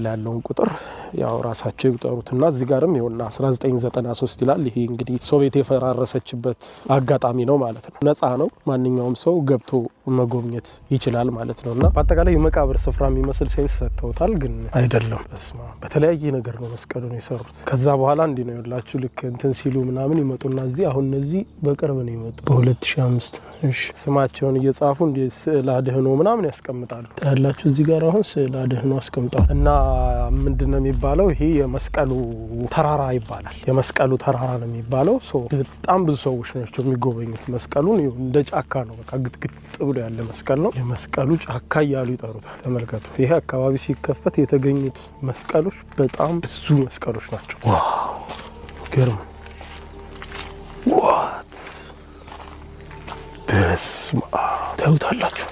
ያለውን ቁጥር ያው ራሳቸው ይጠሩትና እዚህ ጋርም ይወና 1993 ይላል ይሄ እንግዲህ ሶቪየት የፈራረሰችበት አጋጣሚ ነው ማለት ነው ነፃ ነው ማንኛውም ሰው ገብቶ መጎብኘት ይችላል ማለት ነውና በአጠቃላይ የመቃብር ስፍራ የሚመስል ሴንስ ሰጥተውታል ግን አይደለም በስማ በተለያየ ነገር ነው መስቀሉን የሰሩት ከዛ በኋላ እንዲ ነው ያላችሁ ልክ እንትን ሲሉ ምናምን ይመጡና እዚህ አሁን እነዚህ በቅርብ ነው ይመጡ በ2005 እሺ ስማቸውን እየጻፉ እንደ ስዕል አድህኖ ምናምን ያስቀምጣሉ ያላችሁ እዚህ ጋር አሁን ስዕል አድህኖ አስቀምጣሉ እና ምንድነው የሚባለው ይሄ የመስቀሉ ተራራ ይባላል የመስቀሉ ተራራ ነው የሚባለው በጣም ብዙ ሰዎች ናቸው የሚጎበኙት መስቀሉን እንደ ጫካ ነው በቃ ግጥግጥ ብሎ ያለ መስቀል ነው የመስቀሉ ጫካ ያሉ ይጠሩታል ተመልከቱ ይሄ አካባቢ ሲከፈት የተገኙት መስቀሎች በጣም ብዙ መስቀሎች ናቸው ዋው ገርም ዋት በስማ ታውታላችሁ